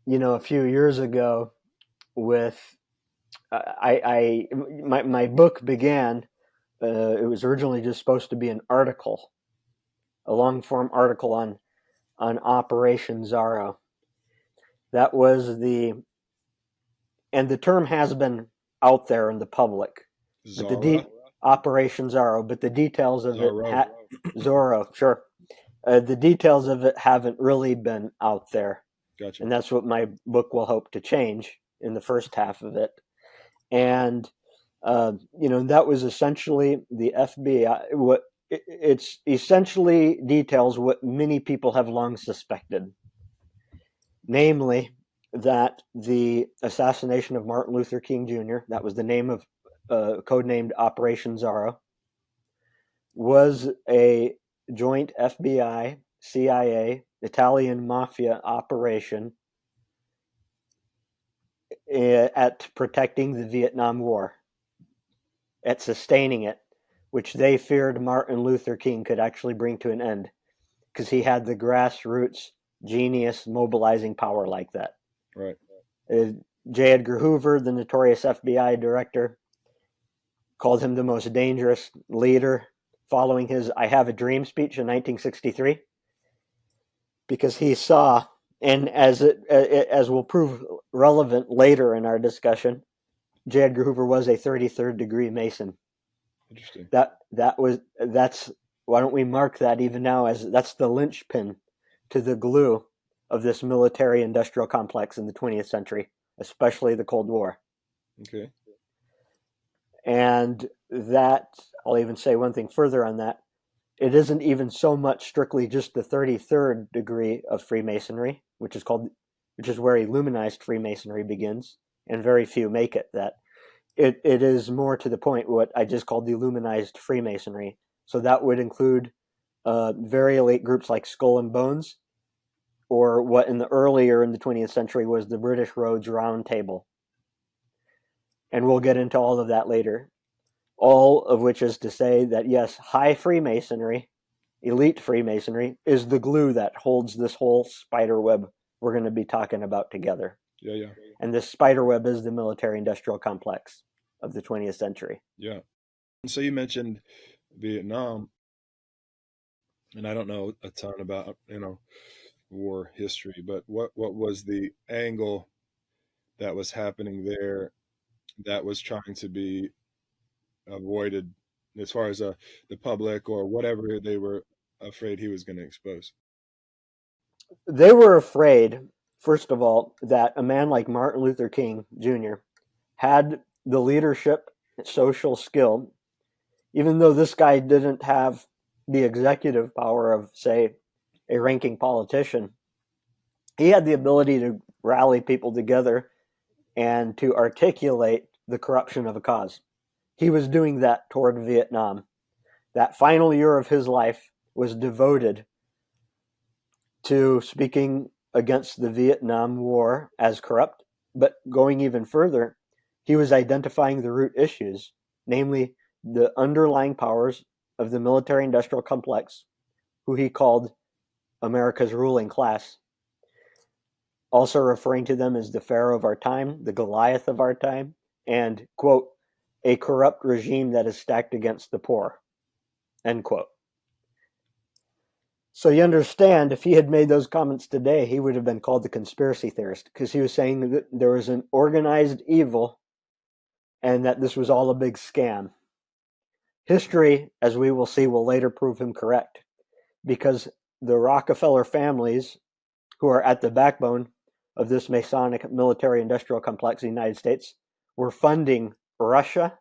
a few years ago with my book began. It was originally just supposed to be an article, a long form article on Operation Zorro. That was and the term has been out there in the public. Zorro? Operation Zorro, but the details of Zorro. Zorro, sure. The details of it haven't really been out there. Gotcha. And that's what my book will hope to change in the first half of it. And, that was essentially the FBI. It's essentially details what many people have long suspected, namely that the assassination of Martin Luther King Jr., that was the name of codenamed Operation Zorro, was a joint FBI, CIA, Italian Mafia operation at protecting the Vietnam War, at sustaining it, which they feared Martin Luther King could actually bring to an end because he had the grassroots genius mobilizing power like that. Right. J. Edgar Hoover, the notorious FBI director, called him the most dangerous leader following his I Have a Dream speech in 1963, because he saw, and as will prove relevant later in our discussion, J. Edgar Hoover was a 33rd degree Mason. Interesting. That's why don't we mark that even now as that's the linchpin to the glue of this military industrial complex in the 20th century, especially the Cold War. Okay. And that, I'll even say one thing further on that. It isn't even so much strictly just the 33rd degree of Freemasonry, which is where Illuminized Freemasonry begins, and very few make it that. It is more to the point what I just called the Illuminized Freemasonry. So that would include very elite groups like Skull and Bones, or what in the 20th century was the British Rhodes Round Table. And we'll get into all of that later. All of which is to say that, yes, high Freemasonry, elite Freemasonry, is the glue that holds this whole spider web we're going to be talking about together. Yeah. And this spider web is the military-industrial complex of the 20th century. Yeah. So you mentioned Vietnam, and I don't know a ton about, war history, but what was the angle that was happening there that was trying to be avoided as far as the public or whatever they were afraid he was going to expose? They were afraid, first of all, that a man like Martin Luther King Jr. had the leadership, social skill, even though this guy didn't have the executive power of, say, a ranking politician. He had the ability to rally people together and to articulate the corruption of a cause. He was doing that toward Vietnam. That final year of his life was devoted to speaking against the Vietnam War as corrupt, but going even further, he was identifying the root issues, namely the underlying powers of the military-industrial complex, who he called America's ruling class, also referring to them as the Pharaoh of our time, the Goliath of our time, and, quote, a corrupt regime that is stacked against the poor, end quote. So you understand, if he had made those comments today, he would have been called the conspiracy theorist, because he was saying that there was an organized evil and that this was all a big scam. History, as we will see, will later prove him correct, because the Rockefeller families, who are at the backbone of this Masonic military-industrial complex in the United States, were funding Russia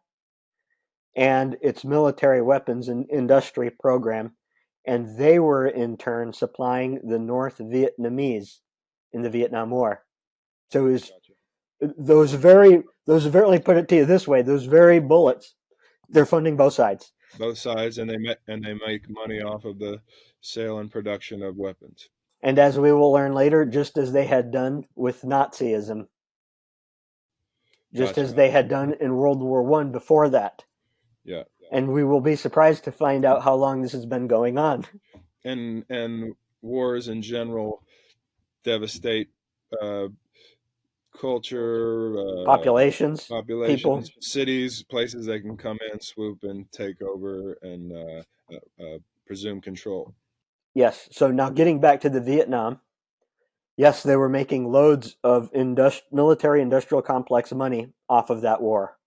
and its military weapons and industry program, and they were in turn supplying the North Vietnamese in the Vietnam War. So it was let me put it to you this way, those very bullets, they're funding both sides. Both sides, and they make money off of the sale and production of weapons. And as we will learn later, just as they had done with Nazism, just as they had done in World War I before that. Yeah. And we will be surprised to find out how long this has been going on. And wars in general devastate culture, populations, people. populations, cities, places they can come in, swoop and take over and presume control. Yes. So now getting back to the Vietnam, yes, they were making loads of military industrial complex money off of that war.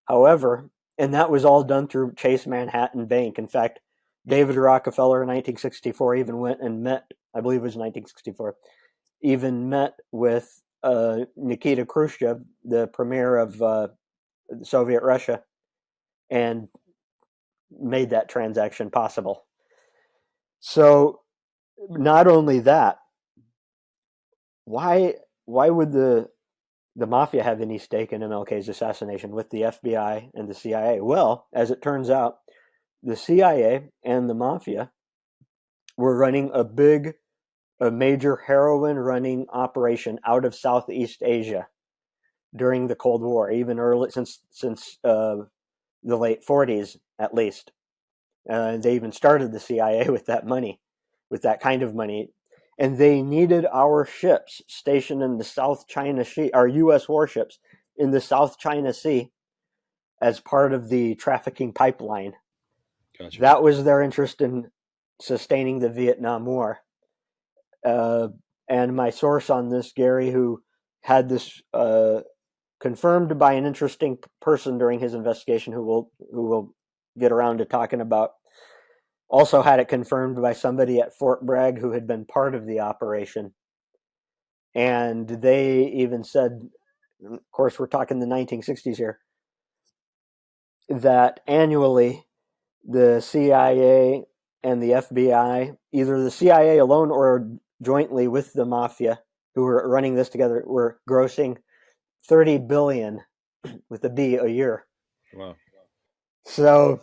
However, and that was all done through Chase Manhattan Bank. In fact, David Rockefeller in 1964 even went and met, I believe it was 1964, even met with Nikita Khrushchev, the premier of Soviet Russia, and made that transaction possible. So not only that, why would the mafia have any stake in MLK's assassination with the FBI and the CIA? Well, as it turns out, the CIA and the mafia were running a major heroin running operation out of Southeast Asia during the Cold War, even early since the late 40s at least. They even started the CIA with that money, with that kind of money. And they needed our ships stationed in the South China Sea, our U.S. warships in the South China Sea as part of the trafficking pipeline. Gotcha. That was their interest in sustaining the Vietnam War. And my source on this, Gary, who had this confirmed by an interesting person during his investigation, who will get around to talking about, also had it confirmed by somebody at Fort Bragg who had been part of the operation. And they even said, of course, we're talking the 1960s here, that annually the CIA and the FBI, either the CIA alone or jointly with the mafia who were running this together, were grossing $30 billion with a B a year. Wow. So,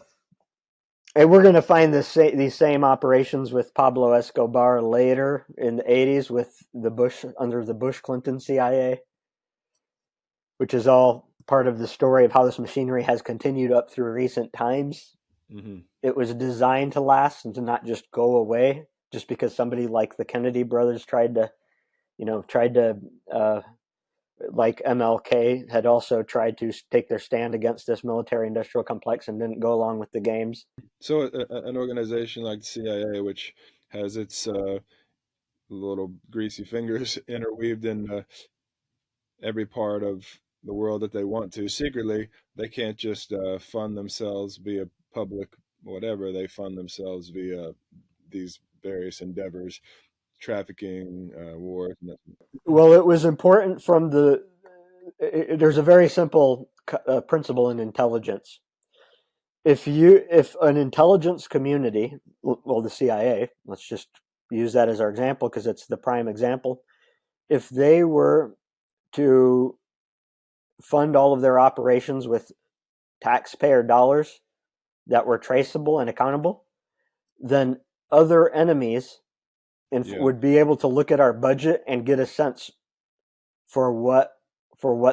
and we're going to find these same operations with Pablo Escobar later in the 80s with under the Bush-Clinton CIA, which is all part of the story of how this machinery has continued up through recent times. Mm-hmm. It was designed to last and to not just go away just because somebody like the Kennedy brothers tried to, like MLK had also tried to take their stand against this military-industrial complex and didn't go along with the games. So an organization like the CIA, which has its little greasy fingers interweaved in every part of the world that they want to secretly, they can't just fund themselves via public whatever. They fund themselves via these various endeavors, trafficking, wars. Well, it was important from there's a very simple principle in intelligence. If an intelligence community, well, the CIA, let's just use that as our example because it's the prime example. If they were to fund all of their operations with taxpayer dollars that were traceable and accountable, then other enemies would be able to look at our budget and get a sense for what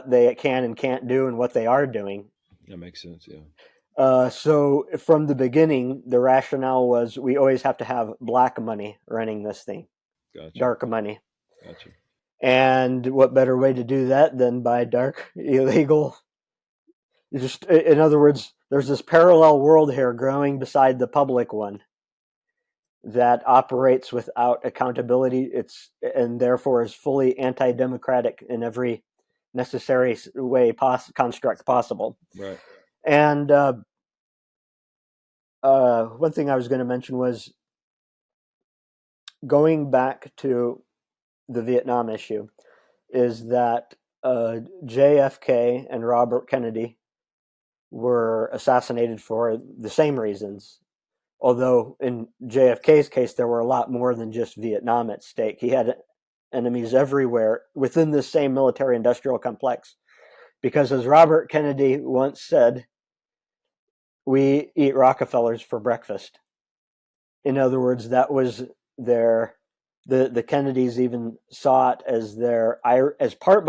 they can and can't do and what they are doing. That makes sense, yeah. So from the beginning, the rationale was we always have to have black money running this thing. Gotcha. Dark money. Gotcha. And what better way to do that than by dark, illegal? Just, in other words, there's this parallel world here growing beside the public one that operates without accountability. And therefore is fully anti-democratic in every necessary way construct possible. Right. And one thing I was going to mention was going back to the Vietnam issue is that JFK and Robert Kennedy were assassinated for the same reasons. Although in JFK's case, there were a lot more than just Vietnam at stake. He had enemies everywhere within the same military-industrial complex. Because as Robert Kennedy once said, we eat Rockefellers for breakfast. In other words, that was the Kennedys even saw it as part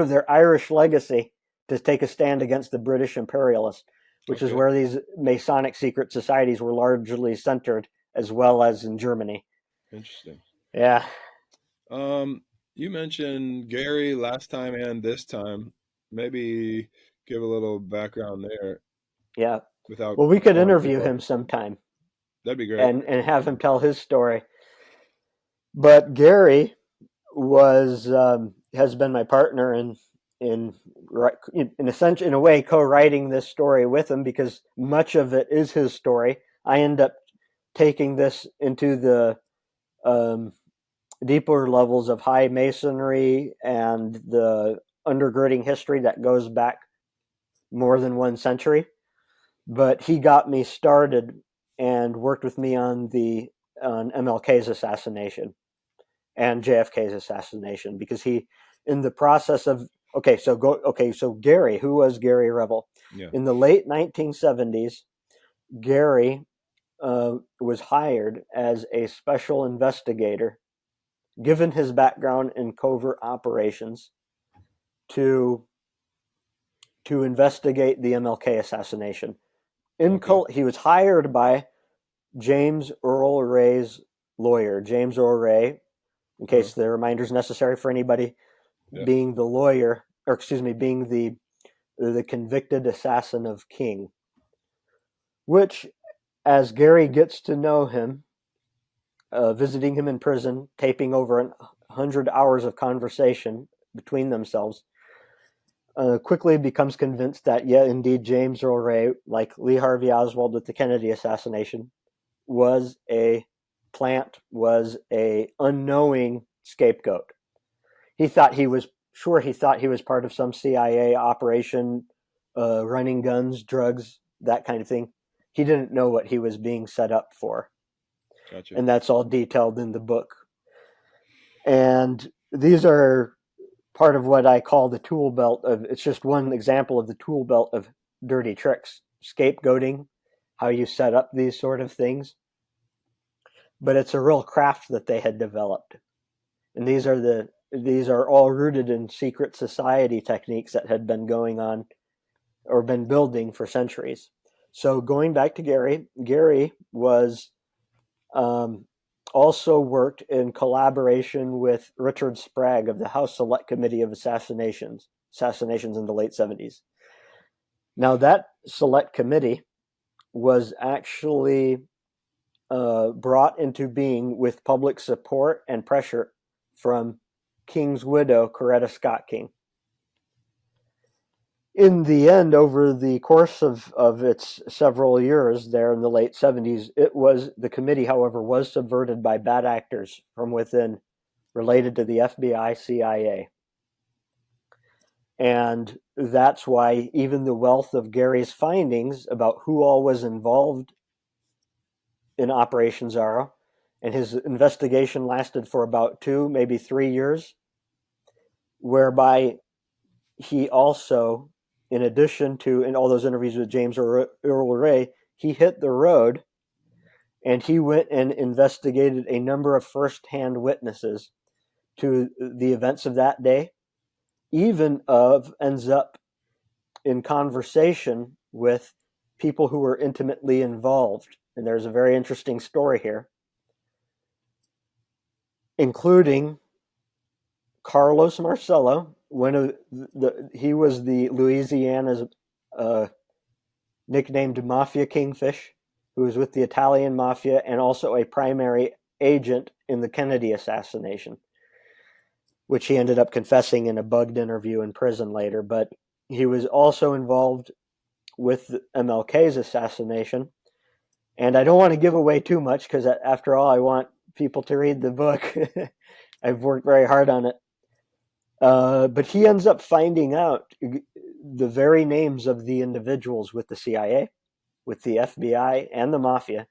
of their Irish legacy to take a stand against the British imperialists, which is where these Masonic secret societies were largely centered, as well as in Germany. Interesting. Yeah. You mentioned Gary last time and this time. Maybe give a little background there Yeah. without Well, we could boring interview people. him sometime That'd be great. and have him tell his story. But Gary was has been my partner in in a way co-writing this story with him, because much of it is his story. I end up taking this into the um, deeper levels of high masonry and the undergirding history that goes back more than 1 century. But he got me started and worked with me on MLK's assassination and JFK's assassination, because he, in the process of, so Gary, who was Gary Revel? Yeah. In the late 1970s, Gary was hired as a special investigator, given his background in covert operations, to investigate the MLK assassination. Okay. He was hired by James Earl Ray's lawyer, James Earl Ray, in Uh-huh. case the reminder is necessary for anybody, Yeah. being the lawyer, or excuse me, being the convicted assassin of King, which, as Gary gets to know him, visiting him in prison, taping over 100 hours of conversation between themselves, quickly becomes convinced that, yeah, indeed, James Earl Ray, like Lee Harvey Oswald with the Kennedy assassination, was a plant, was a unknowing scapegoat. He thought he was part of some CIA operation, running guns, drugs, that kind of thing. He didn't know what he was being set up for, Gotcha. and that's all detailed in the book. And these are part of what I call the tool belt of. It's just one example of the tool belt of dirty tricks, scapegoating, how you set up these sort of things. But it's a real craft that they had developed, and these are all rooted in secret society techniques that had been going on or been building for centuries. So going back to Gary, Gary was um, also worked in collaboration with Richard Sprague of the House Select Committee of assassinations in the late 70s. Now that select committee was actually brought into being with public support and pressure from King's widow, Coretta Scott King. In the end, over the course of its several years there in the late 70s, the committee, however, was subverted by bad actors from within related to the FBI, CIA. And that's why even the wealth of Gary's findings about who all was involved in Operation Zorro, and his investigation lasted for about 2, maybe 3 years, whereby he also, in addition to in all those interviews with James Earl Ray, he hit the road and he went and investigated a number of first-hand witnesses to the events of that day, even ends up in conversation with people who were intimately involved. And there's a very interesting story here, including Carlos Marcello. He was the Louisiana's nicknamed Mafia Kingfish, who was with the Italian Mafia and also a primary agent in the Kennedy assassination, which he ended up confessing in a bugged interview in prison later. But he was also involved with MLK's assassination. And I don't want to give away too much, because after all, I want people to read the book. I've worked very hard on it. But he ends up finding out the very names of the individuals with the CIA, with the FBI, and the Mafia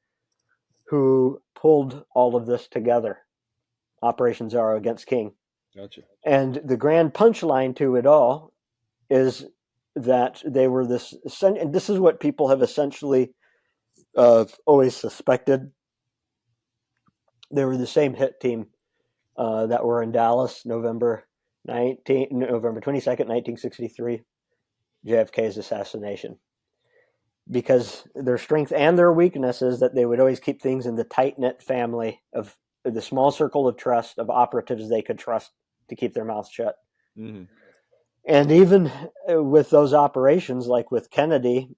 who pulled all of this together, Operation Zorro against King. Gotcha. And the grand punchline to it all is that they were this, and this is what people have essentially always suspected. They were the same hit team that were in Dallas, November 22nd, 1963, JFK's assassination. Because their strength and their weakness is that they would always keep things in the tight-knit family of the small circle of trust of operatives they could trust to keep their mouths shut. Mm-hmm. And even with those operations, like with Kennedy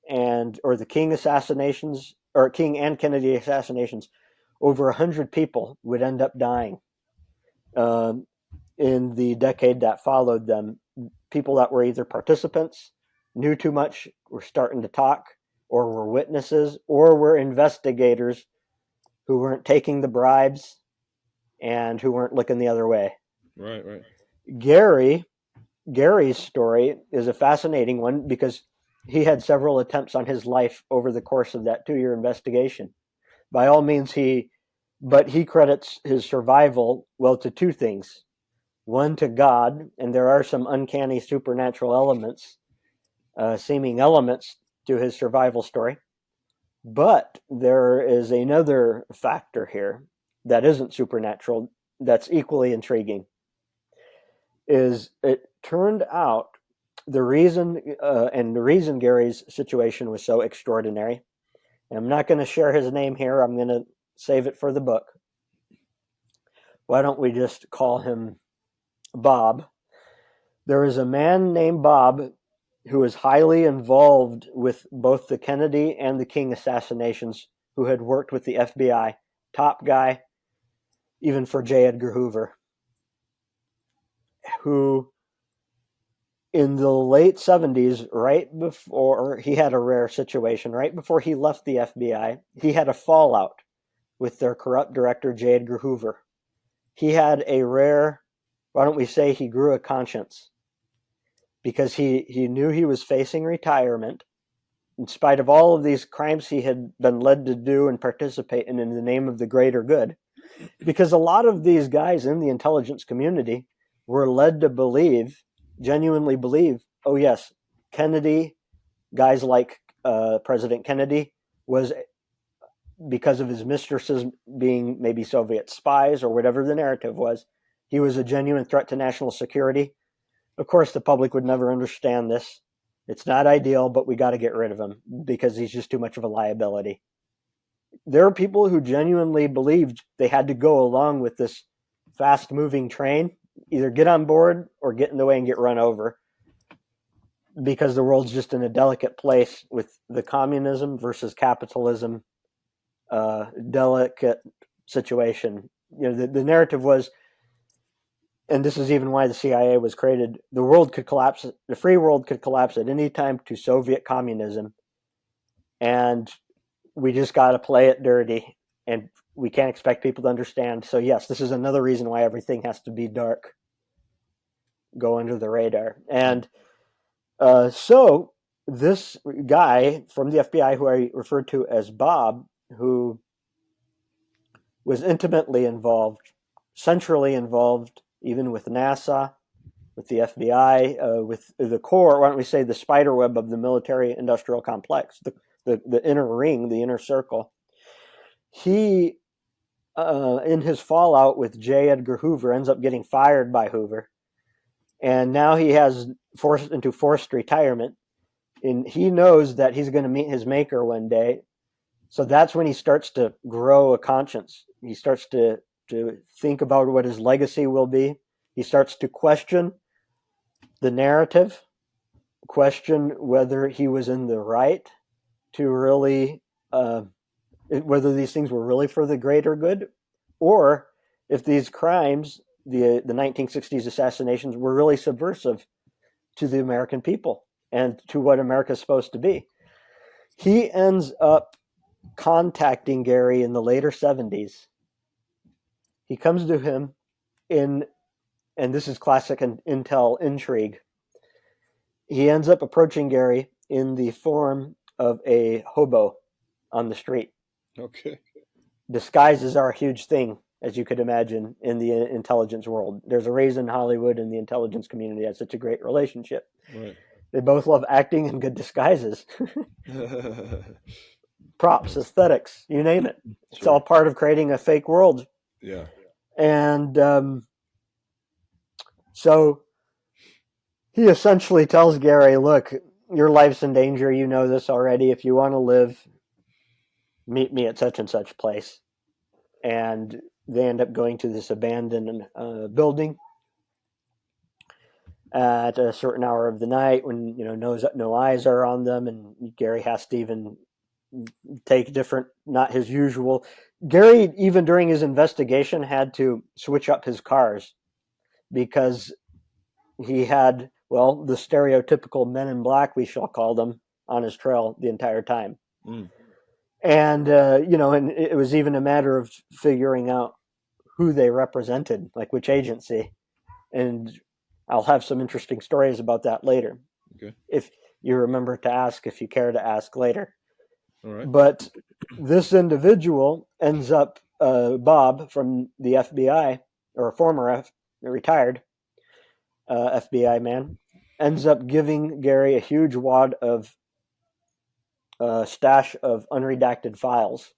or the King assassinations, or King and Kennedy assassinations, over 100 people would end up dying in the decade that followed them. People that were either participants, knew too much, were starting to talk, or were witnesses, or were investigators who weren't taking the bribes and who weren't looking the other way. Right, right. Gary's story is a fascinating one because he had several attempts on his life over the course of that 2-year investigation. By all means, but he credits his survival, well, to two things. One, to God, and there are some uncanny supernatural elements, seeming elements to his survival story. But there is another factor here that isn't supernatural that's equally intriguing. Is it turned out the reason Gary's situation was so extraordinary, and I'm not going to share his name here, I'm going to save it for the book. Why don't we just call him Bob? There is a man named Bob who was highly involved with both the Kennedy and the King assassinations, who had worked with the FBI, top guy, even for J. Edgar Hoover, who in the late 70s, right before he had a rare situation, right before he left the FBI, he had a fallout with their corrupt director, J. Edgar Hoover. He had a rare, why don't we say he grew a conscience, because he knew he was facing retirement in spite of all of these crimes he had been led to do and participate in the name of the greater good. Because a lot of these guys in the intelligence community were led to believe, genuinely believe, oh yes, Kennedy, guys like President Kennedy, was, because of his mistresses being maybe Soviet spies or whatever the narrative was, he was a genuine threat to national security. Of course, the public would never understand this. It's not ideal, but we got to get rid of him because he's just too much of a liability. There are people who genuinely believed they had to go along with this fast-moving train, either get on board or get in the way and get run over, because the world's just in a delicate place with the communism versus capitalism delicate situation. You know, the narrative was, and this is even why the CIA was created, the world could collapse, the free world could collapse at any time to Soviet communism, and we just got to play it dirty, and we can't expect people to understand. So yes, this is another reason why everything has to be dark, go under the radar. And so this guy from the FBI, who I referred to as Bob, who was intimately involved, centrally involved, even with NASA, with the FBI, with the core, why don't we say the spider web of the military-industrial complex, the inner ring, the inner circle. He, in his fallout with J. Edgar Hoover, ends up getting fired by Hoover. And now he has forced into forced retirement. And he knows that he's going to meet his maker one day. So that's when he starts to grow a conscience. He starts to think about what his legacy will be. He starts to question the narrative, question whether he was in the right to really, whether these things were really for the greater good, or if these crimes, the 1960s assassinations, were really subversive to the American people and to what America's supposed to be. He ends up contacting Gary in the later 70s. He comes to him and this is classic intel intrigue. He ends up approaching Gary in the form of a hobo on the street. Okay. Disguises are a huge thing, as you could imagine, in the intelligence world. There's a reason Hollywood and the intelligence community has such a great relationship. Right. They both love acting and good disguises. Props, aesthetics, you name it. It's all part of creating a fake world. Yeah. And so he essentially tells Gary, look, your life's in danger. You know this already. If you want to live, meet me at such and such place. And they end up going to this abandoned building at a certain hour of the night when no eyes are on them, and Gary has to even take different, not his usual. Gary, even during his investigation, had to switch up his cars because he had, well, the stereotypical men in black, we shall call them, on his trail the entire time. Mm. And and it was even a matter of figuring out who they represented, like which agency. And I'll have some interesting stories about that later. Okay. If you remember to ask, if you care to ask later. All right. But this individual ends up, Bob from the FBI, or a former retired FBI man, ends up giving Gary a huge wad of stash of unredacted files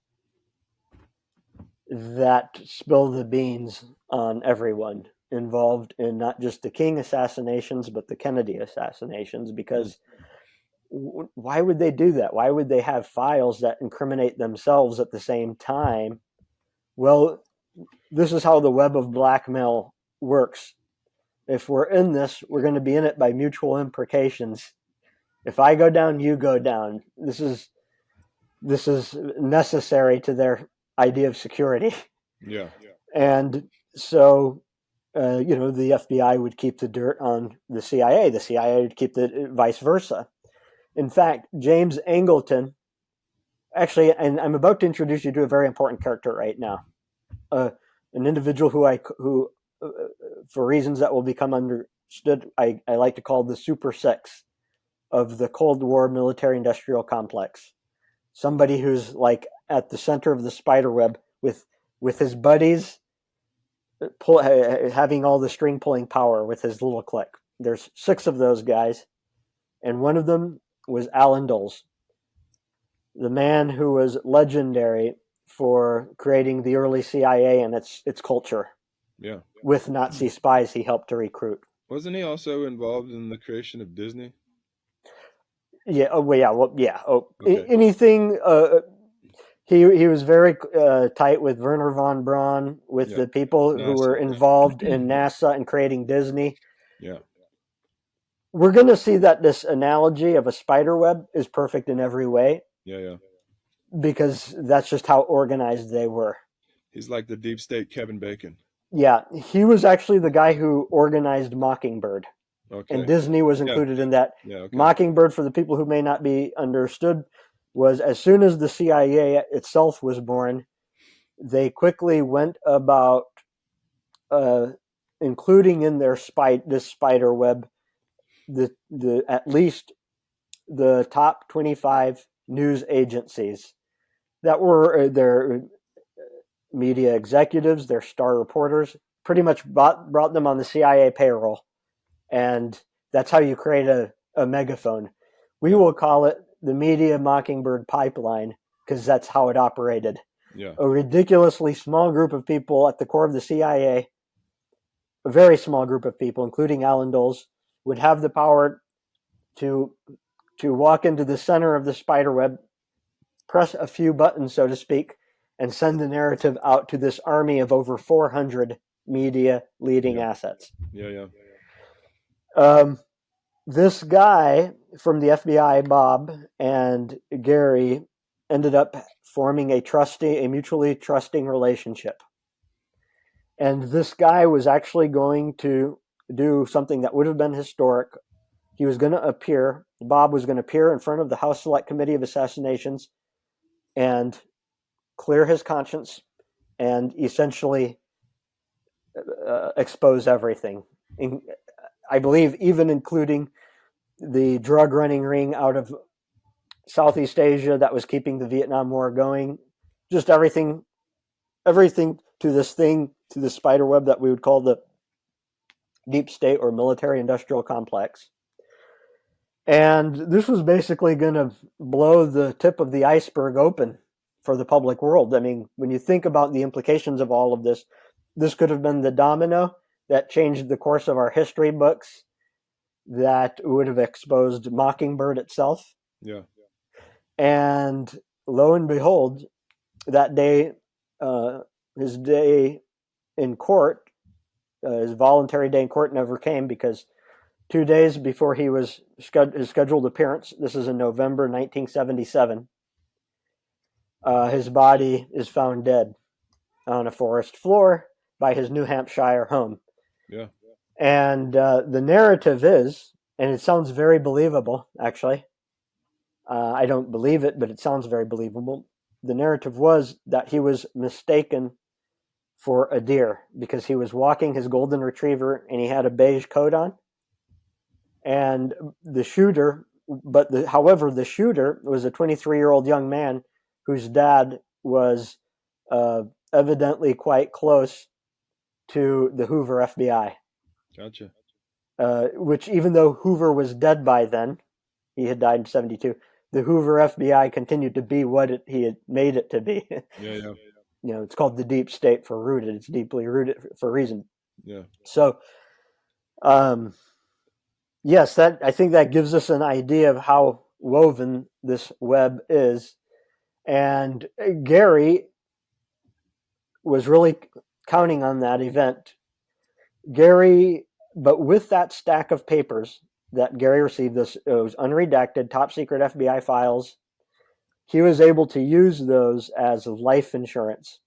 that spill the beans on everyone involved in not just the King assassinations, but the Kennedy assassinations, because why would they do that? Why would they have files that incriminate themselves at the same time? Well, this is how the web of blackmail works. If we're in this, we're going to be in it by mutual imprecations. If I go down, you go down. This is necessary to their idea of security. Yeah. And so, the FBI would keep the dirt on the CIA. The CIA would keep the vice versa. In fact, James Angleton, actually, and I'm about to introduce you to a very important character right now, an individual who, for reasons that will become understood, I like to call the Super Six of the Cold War military-industrial complex. Somebody who's like at the center of the spider web with his buddies, having all the string pulling power with his little clique. There's 6 of those guys, and one of them was Alan Dulles, the man who was legendary for creating the early CIA and its culture. Yeah. With Nazi spies he helped to recruit. Wasn't he also involved in the creation of Disney? Yeah. Oh, well, yeah. Well, yeah. Oh, Okay. Anything. He was very tight with Werner von Braun, with the people who were involved in NASA and creating Disney. Yeah. We're going to see that this analogy of a spider web is perfect in every way. Yeah. Because that's just how organized they were. He's like the deep state Kevin Bacon. Yeah, he was actually the guy who organized Mockingbird. Okay. And Disney was included in that. Yeah, okay. Mockingbird, for the people who may not be understood, was as soon as the CIA itself was born, they quickly went about including in their this spider web the at least the top 25 news agencies that were their media executives, their star reporters, pretty much brought them on the CIA payroll. And that's how you create a megaphone. We will call it the Media Mockingbird Pipeline because that's how it operated. Yeah. A ridiculously small group of people at the core of the CIA, a very small group of people, including Alan Dulles, would have the power to walk into the center of the spider web, press a few buttons, so to speak, and send the narrative out to this army of over 400 media leading assets. Yeah. This guy from the FBI, Bob, and Gary ended up forming a mutually trusting relationship. And this guy was actually going to do something that would have been historic. He was going to appear, Bob was going to appear in front of the House Select Committee of Assassinations and clear his conscience and essentially expose everything. I believe even including the drug running ring out of Southeast Asia that was keeping the Vietnam War going, just everything to the spider web that we would call the deep state or military industrial complex. And this was basically going to blow the tip of the iceberg open for the public world. I mean, when you think about the implications of all of this, this could have been the domino that changed the course of our history books, that would have exposed Mockingbird itself. Yeah. And lo and behold, that day, his day in court, his voluntary day in court never came because 2 days before his scheduled appearance, this is in November 1977, his body is found dead on a forest floor by his New Hampshire home. Yeah. And the narrative is, and it sounds very believable, actually. I don't believe it, but it sounds very believable. The narrative was that he was mistaken for a deer because he was walking his golden retriever and he had a beige coat on. And the shooter, however, the shooter was a 23-year-old young man whose dad was evidently quite close to the Hoover FBI. Gotcha. Which, even though Hoover was dead by then, he had died in 1972, the Hoover FBI continued to be what he had made it to be. Yeah. It's called the deep state for rooted. It's deeply rooted for a reason. Yeah. So, yes, I think that gives us an idea of how woven this web is. And Gary was really counting on that event. But with that stack of papers that Gary received, it was unredacted, top secret FBI files, he was able to use those as life insurance,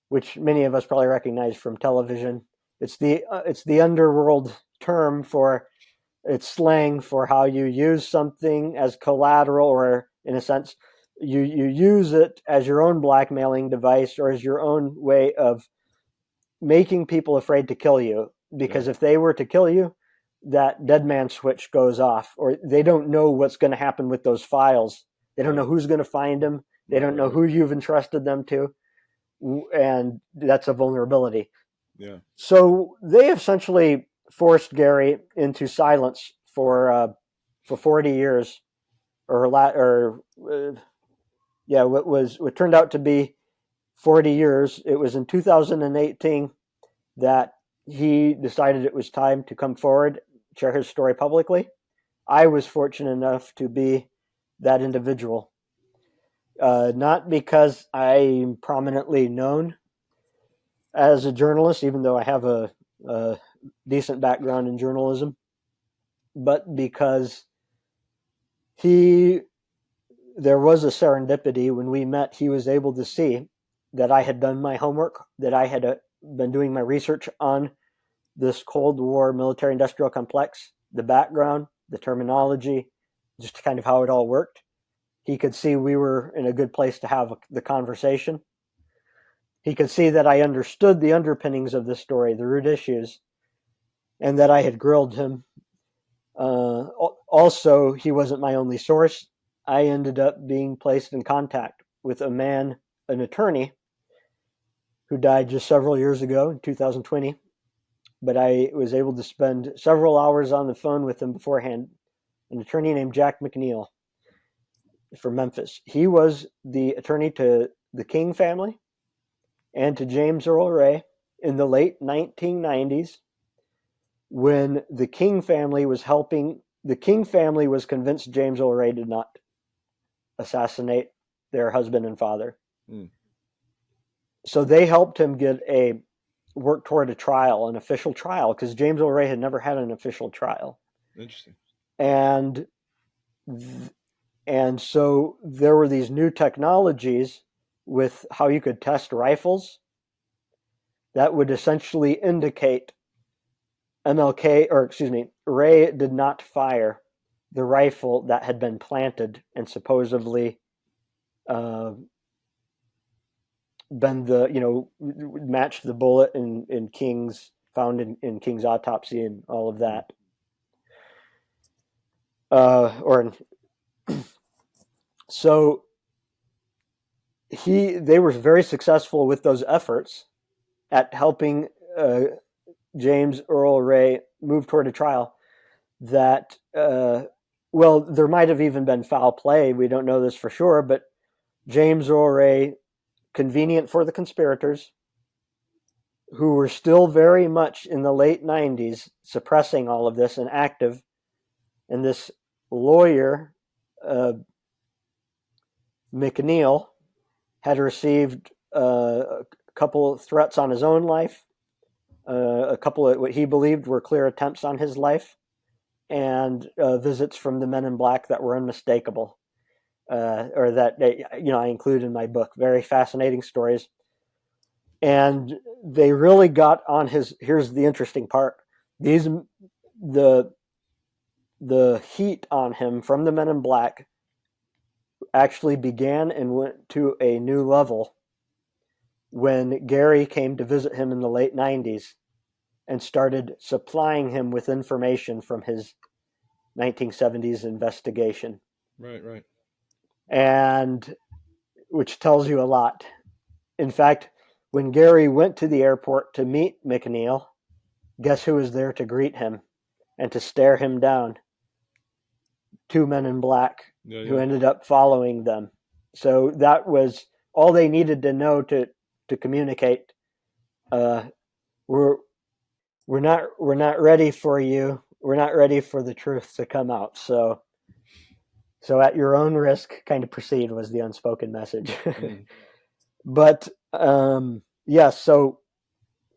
which many of us probably recognize from television. It's the underworld term for, it's slang for how you use something as collateral, or in a sense, you use it as your own blackmailing device or as your own way of making people afraid to kill you. Because if they were to kill you, that dead man switch goes off, or they don't know what's going to happen with those files. They don't know who's going to find them. They don't know who you've entrusted them to. And that's a vulnerability. Yeah. So they essentially forced Gary into silence for 40 years, what turned out to be 40 years. It was in 2018 that he decided it was time to come forward, share his story publicly. I was fortunate enough to be that individual. Not because I'm prominently known as a journalist, even though I have a decent background in journalism, but because there was a serendipity. When we met, he was able to see that I had done my homework, that I had been doing my research on this Cold War military-industrial complex, the background, the terminology, just kind of how it all worked. He could see we were in a good place to have the conversation. He could see that I understood the underpinnings of this story, the root issues, and that I had grilled him. Also, he wasn't my only source. I ended up being placed in contact with an attorney, who died just several years ago in 2020. But I was able to spend several hours on the phone with him beforehand, an attorney named Jack McNeil from Memphis. He was the attorney to the King family and to James Earl Ray in the late 1990s, when the King family was convinced James Earl Ray did not assassinate their husband and father. So they helped him work toward a trial, an official trial, because James Earl Ray had never had an official trial. Interesting. And so there were these new technologies with how you could test rifles that would essentially indicate Ray did not fire the rifle that had been planted and supposedly matched the bullet in King's, found in King's autopsy and all of that. So they were very successful with those efforts at helping James Earl Ray move toward a trial that, there might have even been foul play. We don't know this for sure, but James Earl Ray, convenient for the conspirators, who were still very much in the late 90s suppressing all of this and active, and this lawyer, McNeil, had received a couple of threats on his own life, a couple of what he believed were clear attempts on his life. and visits from the men in black that were unmistakable, or that I include in my book. Very fascinating stories, and they really got on his. Here's the interesting part: these the heat on him from the men in black actually began and went to a new level when Gary came to visit him in the late 90s and started supplying him with information from his 1970s investigation. Right. And which tells you a lot. In fact, when Gary went to the airport to meet McNeil, guess who was there to greet him and to stare him down? Two men in black who ended up following them. So that was all they needed to know to communicate. We're not ready for you. We're not ready for the truth to come out. So at your own risk, kind of proceed was the unspoken message. But so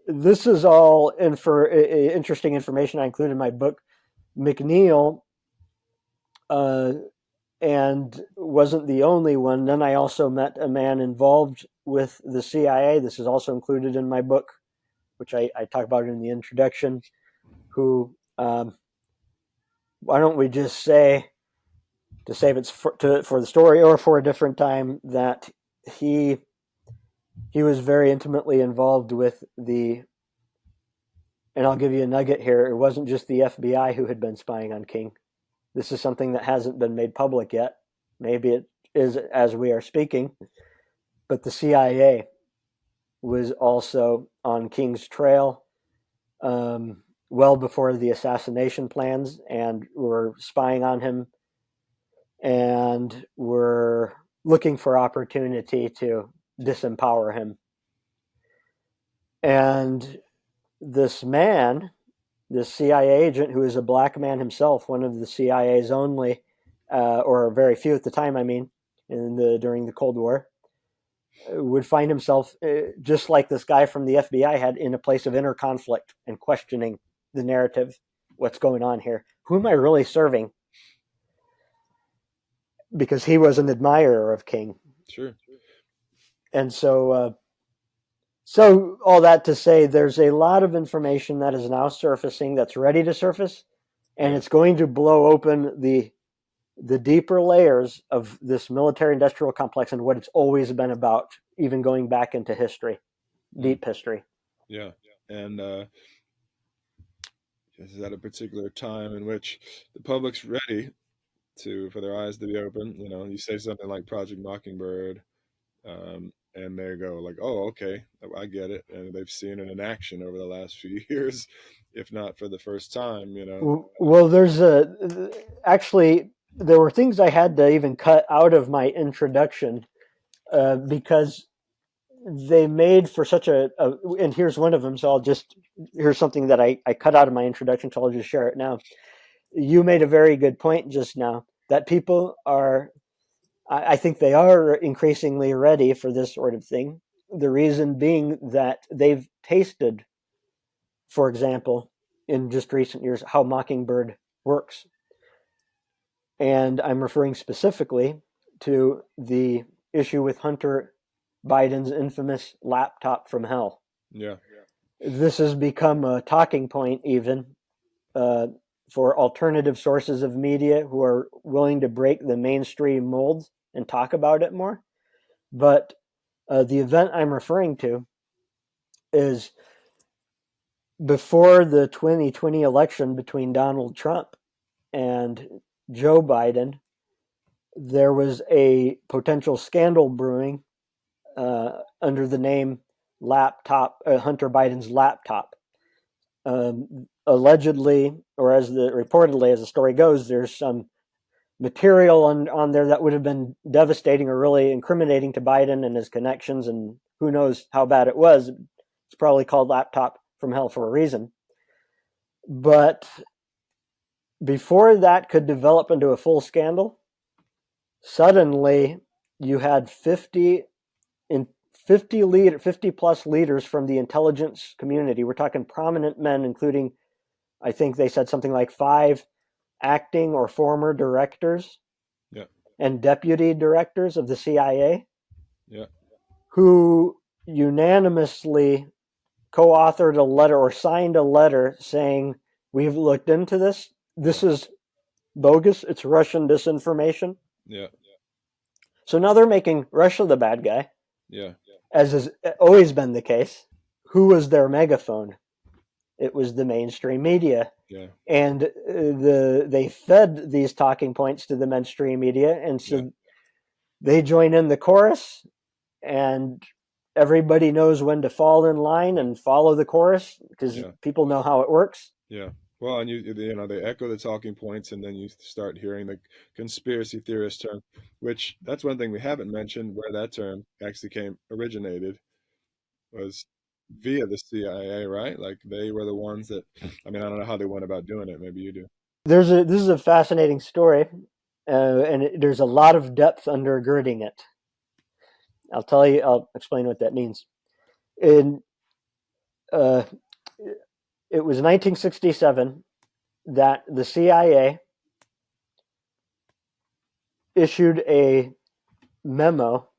this is all interesting information I included in my book. McNeil and wasn't the only one. Then I also met a man involved with the CIA. This is also included in my book, which I talk about in the introduction, who, why don't we just say, to save it for the story or for a different time, that he was very intimately involved with and I'll give you a nugget here, it wasn't just the FBI who had been spying on King. This is something that hasn't been made public yet. Maybe it is as we are speaking, but the CIA was also on King's trail well before the assassination plans, and were spying on him and were looking for opportunity to disempower him. And this man, this CIA agent, who is a black man himself, one of the CIA's only, or very few at the time, during the Cold War, would find himself, just like this guy from the FBI had, in a place of inner conflict and questioning the narrative. What's going on here? Who am I really serving? Because he was an admirer of King. Sure. And so all that to say, there's a lot of information that is now surfacing, that's ready to surface, and it's going to blow open the deeper layers of this military-industrial complex and what it's always been about, even going back into history, deep history. Yeah, and this is at a particular time in which the public's ready for their eyes to be open. You say something like Project Mockingbird, and they go like, "Oh, okay, I get it," and they've seen it in action over the last few years, if not for the first time. Well, actually, there were things I had to even cut out of my introduction because they made for such and here's one of them. So here's something that I cut out of my introduction, so I'll just share it now. You made a very good point just now that people are, I think they are increasingly ready for this sort of thing. The reason being that they've tasted, for example, in just recent years, how Mockingbird works. And I'm referring specifically to the issue with Hunter Biden's infamous laptop from hell. Yeah. This has become a talking point even for alternative sources of media who are willing to break the mainstream molds and talk about it more. But the event I'm referring to is before the 2020 election between Donald Trump and Joe Biden. There was a potential scandal brewing under the name Hunter Biden's laptop. Allegedly, or reportedly, as the story goes, there's some material on there that would have been devastating or really incriminating to Biden and his connections, and who knows how bad it was. It's probably called Laptop from Hell for a reason. But before that could develop into a full scandal, suddenly you had 50 plus leaders from the intelligence community. We're talking prominent men, including, I think they said something like 5 acting or former directors Yeah. and deputy directors of the CIA Yeah. who unanimously co-authored a letter or signed a letter saying, we've looked into this. This is bogus. It's Russian disinformation. Yeah. So now they're making Russia the bad guy, Yeah. as has always been the case. Who was their megaphone? It was the mainstream media. Yeah. And they fed these talking points to the mainstream media, and so they join in the chorus, and everybody knows when to fall in line and follow the chorus because people know how it works. Yeah. Well, and you know, they echo the talking points, and then you start hearing the conspiracy theorist term, which that's one thing we haven't mentioned, where that term actually originated was via the CIA, right? Like they were the ones that, I mean, I don't know how they went about doing it. Maybe you do. This is a fascinating story, and there's a lot of depth undergirding it. I'll explain what that means. In It was 1967 that the CIA issued a memo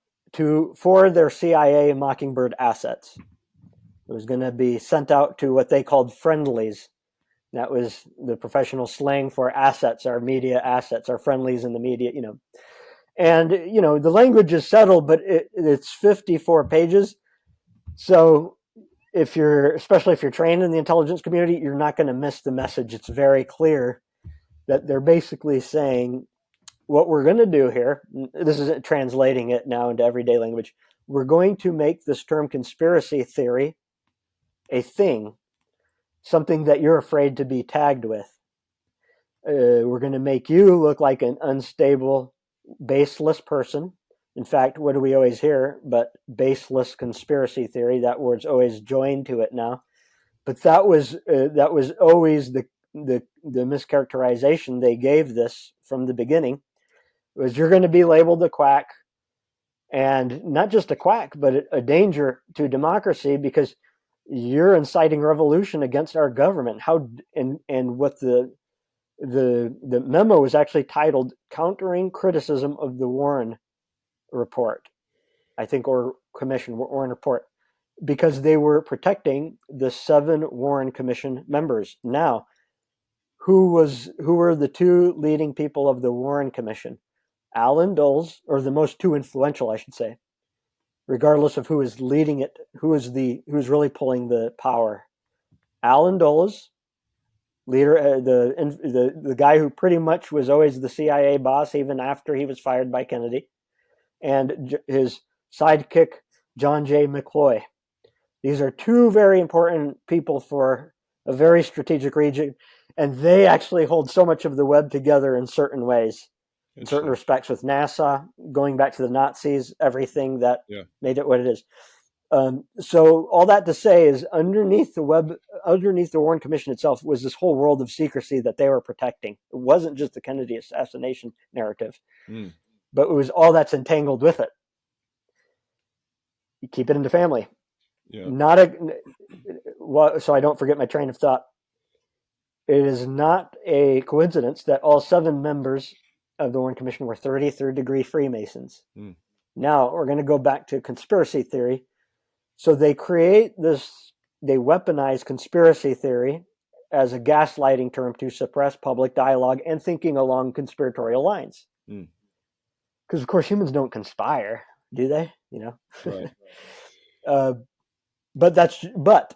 for their CIA Mockingbird assets. It was going to be sent out to what they called friendlies. That was the professional slang for assets, our media assets, our friendlies in the media, And, the language is settled, but it's 54 pages. So especially if you're trained in the intelligence community, you're not going to miss the message. It's very clear that they're basically saying, what we're going to do here, this is translating it now into everyday language, we're going to make this term conspiracy theory a thing, something that you're afraid to be tagged with. We're going to make you look like an unstable, baseless person. In fact, what do we always hear but baseless conspiracy theory? That word's always joined to it now. But that was always the mischaracterization they gave this from the beginning. Was you're going to be labeled a quack, and not just a quack, but a danger to democracy because you're inciting revolution against our government. And what the memo was actually titled "Countering Criticism of the Warren Report," I think, or Commission, Warren Report, because they were protecting the 7 Warren Commission members. Now, who were the 2 leading people of the Warren Commission? Alan Dulles, or the most 2 influential, I should say, regardless of who is leading it, who's really pulling the power. Alan Dulles, leader, the guy who pretty much was always the CIA boss, even after he was fired by Kennedy, and his sidekick, John J. McCloy. These are 2 very important people for a very strategic region, and they actually hold so much of the web together in certain ways, in certain respects, with NASA, going back to the Nazis, everything that made it what it is. So all that to say is underneath the Warren Commission itself was this whole world of secrecy that they were protecting. It wasn't just the Kennedy assassination narrative, but it was all that's entangled with it. You keep it in the family. So I don't forget my train of thought. It is not a coincidence that all 7 members of the Warren Commission were 33rd-degree Freemasons. Now we're going to go back to conspiracy theory. So they weaponize conspiracy theory as a gaslighting term to suppress public dialogue and thinking along conspiratorial lines. Because of course humans don't conspire, do they? Right. But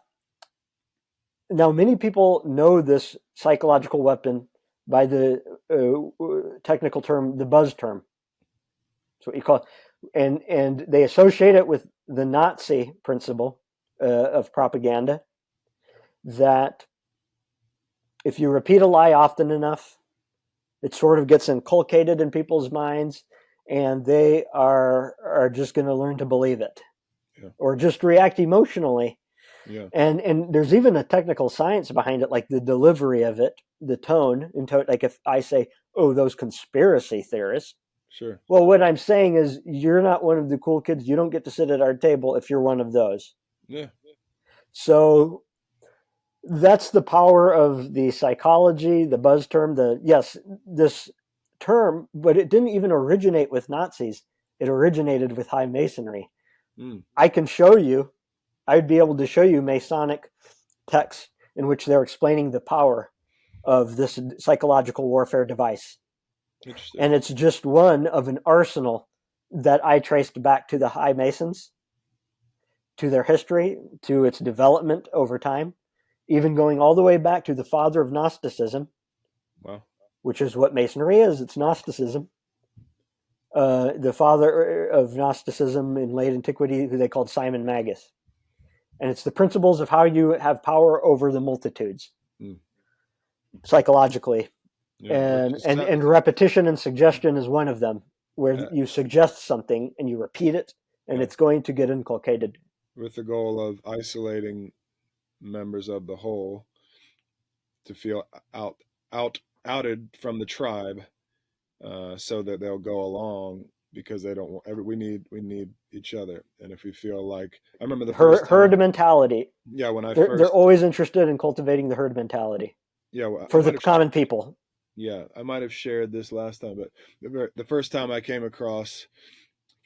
now many people know this psychological weapon by the technical term, the buzz term. That's what you call it. And they associate it with the Nazi principle of propaganda, that if you repeat a lie often enough, it sort of gets inculcated in people's minds, and they are just going to learn to believe it, or just react emotionally. And there's even a technical science behind it, like the delivery of it, the tone. Like if I say, "Oh, those conspiracy theorists," sure. Well, what I'm saying is, you're not one of the cool kids. You don't get to sit at our table if you're one of those. Yeah. So That's the power of the psychology, the buzz term, this term, but it didn't even originate with Nazis. It originated with high masonry. Mm. I can show you, I'd be able to show you Masonic texts in which they're explaining the power of this psychological warfare device. Interesting. And it's just one of an arsenal that I traced back to the High Masons, to their history, to its development over time, even going all the way back to the father of Gnosticism, Wow. which is what Masonry is. It's Gnosticism. The father of Gnosticism in late antiquity, who they called Simon Magus. And it's the principles of how you have power over the multitudes, psychologically. Yeah, And repetition and suggestion is one of them, where you suggest something and you repeat it, and it's going to get inculcated. With the goal of isolating members of the whole to feel outed from the tribe, so that they'll go along, because they don't want we need each other. And if we feel like, I remember the first herd time, mentality. Yeah, when they're always interested in cultivating the herd mentality. Yeah, well, for the common people. Yeah, I might have shared this last time, but the first time I came across